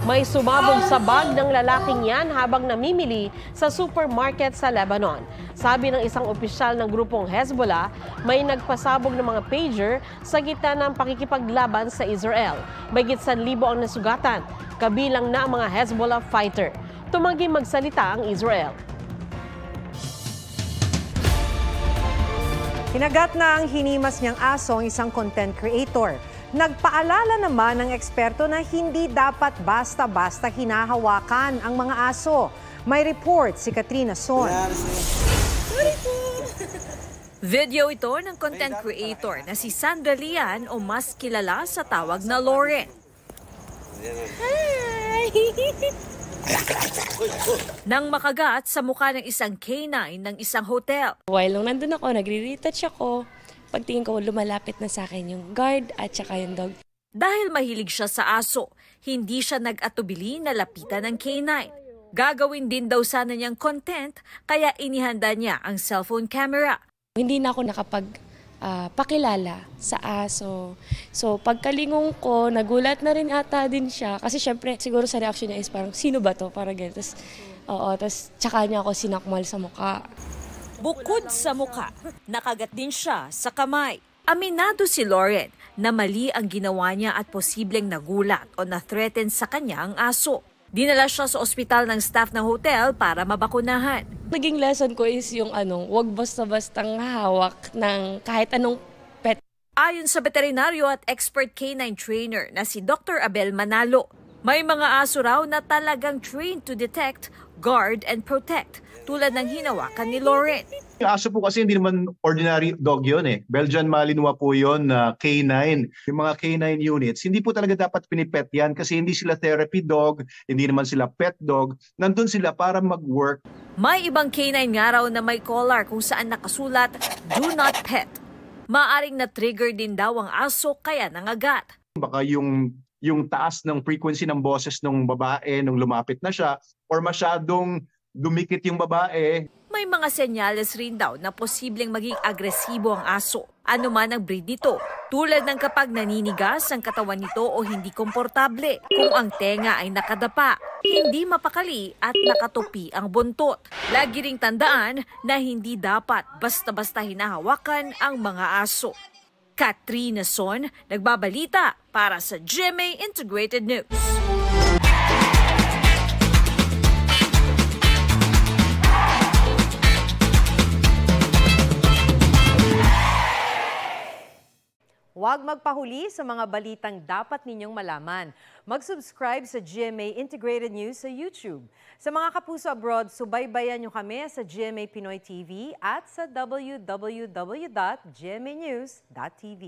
May sumabog sa bag ng lalaking yan habang namimili sa supermarket sa Lebanon. Sabi ng isang opisyal ng grupong Hezbollah, may nagpasabog ng mga pager sa gitna ng pakikipaglaban sa Israel. Mahigit 1,000 ang nasugatan, kabilang na ang mga Hezbollah fighter. Tumanggi magsalita ang Israel. Kinagat na ang hinimas niyang aso ang isang content creator. Nagpaalala naman ng eksperto na hindi dapat basta-basta hinahawakan ang mga aso. May report si Katrina Son. Video ito ng content creator na si Sandra Lian o mas kilala sa tawag na Lauren. Hi! Nang makagat sa mukha ng isang canine ng isang hotel. While nung nandun ako, nagre-retouch ako. Pagtingin ko, lumalapit na sa akin yung guard at saka yung dog. Dahil mahilig siya sa aso, hindi siya nag-atubili na lapitan ng canine. Gagawin din daw sana niyang content, kaya inihanda niya ang cellphone camera. Hindi na ako pakilala sa aso. So pagkalingon ko, nagulat na rin ata din siya. Kasi syempre, siguro sa reaction niya is parang, sino ba to? Parang ganyan. Tapos tsaka niya ako sinakmal sa mukha. Bukod sa mukha, nakagat din siya sa kamay. Aminado si Lauren na mali ang ginawa niya at posibleng nagulat o na-threaten sa kanya ang aso. Dinala siya sa ospital ng staff ng hotel para mabakunahan. Naging lesson ko is yung wag basta-bastang hawak ng kahit anong pet. Ayon sa veterinaryo at expert canine trainer na si Dr. Abel Manalo, may mga aso raw na talagang trained to detect, guard, and protect, tulad ng hinawakan ni Lauren. Yung aso po kasi hindi naman ordinary dog yun eh. Belgian Malinois po yun na canine. Yung mga canine units, hindi po talaga dapat pinipet yan kasi hindi sila therapy dog, hindi naman sila pet dog. Nandun sila para mag-work. May ibang canine nga raw na may collar kung saan nakasulat, "Do not pet." Maaring na-trigger din daw ang aso kaya nangagat. Baka yung taas ng frequency ng boses ng babae nung lumapit na siya or masyadong dumikit yung babae. May mga senyales rin daw na posibleng maging agresibo ang aso, ano man ang breed nito, tulad ng kapag naninigas ang katawan nito o hindi komportable, kung ang tenga ay nakadapa, hindi mapakali at nakatupi ang buntot. Lagi ring tandaan na hindi dapat basta-basta hinahawakan ang mga aso. Katrina Son, nagbabalita para sa GMA Integrated News. Huwag magpahuli sa mga balitang dapat ninyong malaman. Mag-subscribe sa GMA Integrated News sa YouTube. Sa mga kapuso abroad, subaybayan nyo kami sa GMA Pinoy TV at sa www.gmanews.tv.